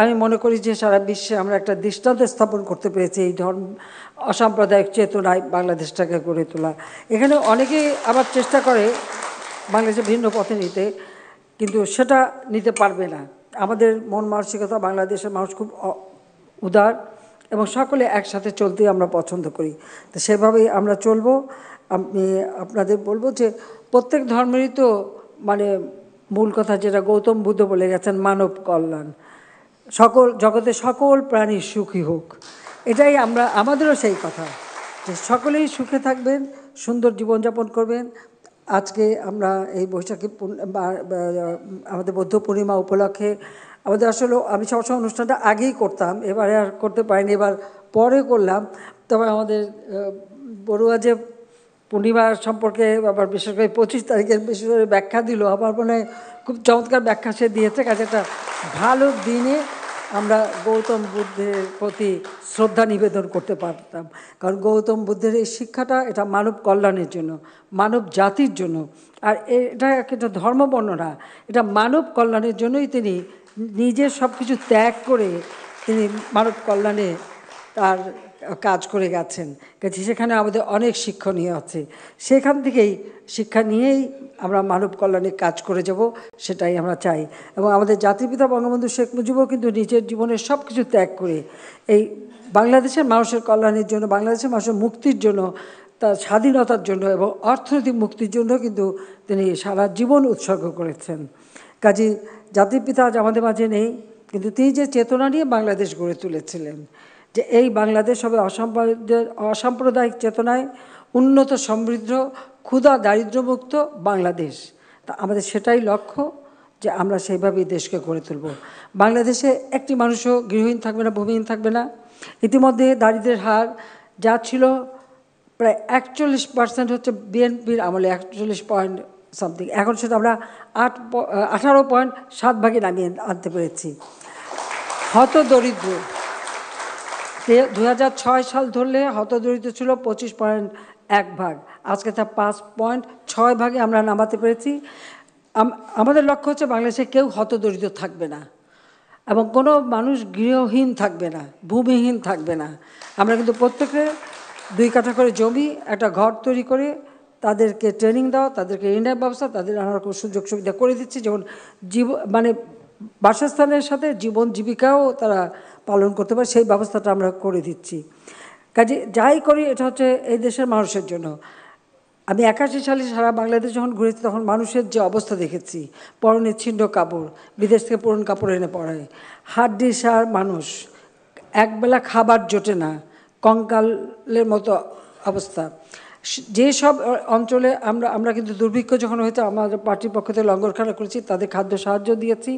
আমি মনে করি যে সারা বিশ্বে আমরা একটা দৃষ্টান্ত স্থাপন করতে পেরেছি এই ধর্ম অসাম্প্রদায়িক চেতনায় বাংলাদেশটাকে গড়ে তোলা। এখানে অনেকেই আবার চেষ্টা করে বাংলাদেশে ভিন্ন পথে নিতে, কিন্তু সেটা নিতে পারবে না। আমাদের মন মানসিকতা, বাংলাদেশের মানুষ খুব উদার এবং সকলে একসাথে চলতেই আমরা পছন্দ করি। তো সেভাবেই আমরা চলবো। আমি আপনাদের বলবো যে প্রত্যেক ধর্মেরই তো মানে মূল কথা যেটা গৌতম বুদ্ধ বলে গেছেন, মানব কল্যাণ, জগতে সকল প্রাণী সুখী হোক। এটাই আমাদেরও সেই কথা যে সকলেই সুখে থাকবেন, সুন্দর জীবনযাপন করবেন। আজকে আমরা এই বৈশাখী আমাদের বৌদ্ধ পূর্ণিমা উপলক্ষে আমাদের আসলে আমি সবসময় অনুষ্ঠানটা আগেই করতাম, এবারে আর করতে পারিনি, এবার পরে করলাম। তবে আমাদের বড়ুয়া যে পূর্ণিমা সম্পর্কে আবার বিশেষ করে 25 তারিখের বিশেষ করে ব্যাখ্যা দিল, আমার মনে হয় খুব চমৎকার ব্যাখ্যা সে দিয়েছে। কাজে একটা ভালো দিনে আমরা গৌতম বুদ্ধের প্রতি শ্রদ্ধা নিবেদন করতে পারতাম, কারণ গৌতম বুদ্ধের এই শিক্ষাটা এটা মানব কল্যাণের জন্য, মানব জাতির জন্য। আর এটা একটা ধর্ম বর্ণনা, এটা মানব কল্যাণের জন্যই তিনি নিজের সব কিছু ত্যাগ করে তিনি মানব কল্যাণে তার কাজ করে গেছেন। সেখানে আমাদের অনেক শিক্ষণীয় আছে, সেখান থেকেই শিক্ষা নিয়েই আমরা মানব কল্যাণে কাজ করে যাব, সেটাই আমরা চাই। এবং আমাদের জাতিপিতা বঙ্গবন্ধু শেখ মুজিবও কিন্তু নিজের জীবনের সব কিছু ত্যাগ করে এই বাংলাদেশের মানুষের কল্যাণের জন্য, বাংলাদেশের মানুষের মুক্তির জন্য, তার স্বাধীনতার জন্য এবং অর্থনৈতিক মুক্তির জন্য কিন্তু তিনি সারা জীবন উৎসর্গ করেছেন। কাজী জাতির পিতা আজ আমাদের মাঝে নেই, কিন্তু তিনি যে চেতনা নিয়ে বাংলাদেশ গড়ে তুলেছিলেন যে এই বাংলাদেশ হবে অসাম্প্রদায়িক চেতনায় উন্নত, সমৃদ্ধ, ক্ষুধা দারিদ্র্যমুক্ত বাংলাদেশ। তা আমাদের সেটাই লক্ষ্য যে আমরা সেইভাবেই দেশকে গড়ে তুলব। বাংলাদেশে একটি মানুষও গৃহহীন থাকবে না, ভূমিহীন থাকবে না। ইতিমধ্যে দারিদ্র্যের হার যা ছিল প্রায় 41% হচ্ছে বিএনপির আমলে, 41 পয়েন্ট সামথিং, এখন সেটা আমরা 18.7 নামিয়ে আনতে পেরেছি। হতদরিদ্র 2006 সাল ধরলে হতদরিদ্র ছিল 25.1, আজকে তা 5.6 আমরা নামাতে পেরেছি। আমাদের লক্ষ্য হচ্ছে বাংলাদেশে কেউ হতদরিদ্র থাকবে না এবং কোনো মানুষ গৃহহীন থাকবে না, ভূমিহীন থাকবে না। আমরা কিন্তু প্রত্যেকে 2 কাঠা করে জমি, একটা ঘর তৈরি করে তাদেরকে ট্রেনিং দেওয়া, তাদেরকে ঋণের ব্যবস্থা, তাদের নানা রকম সুযোগ সুবিধা করে দিচ্ছি, যেমন মানে বাসস্থানের সাথে জীবন জীবিকাও তারা পালন করতে পারে, সেই ব্যবস্থাটা আমরা করে দিচ্ছি। কাজে যাই করি এটা হচ্ছে এই দেশের মানুষের জন্য। আমি 81 সালে সারা বাংলাদেশ যখন ঘুরেছি তখন মানুষের যে অবস্থা দেখেছি, পরনে ছিন্ন কাপড়, বিদেশ থেকে পুরনো কাপড় এনে পরায়, হাড্ডিসার মানুষ, একবেলা খাবার জোটে না, কঙ্কালের মতো অবস্থা। যেসব অঞ্চলে আমরা কিন্তু দুর্ভিক্ষ যখন হয়েছে আমাদের পার্টির পক্ষ থেকে লঙ্গরখানা করেছি, তাদের খাদ্য সাহায্য দিয়েছি।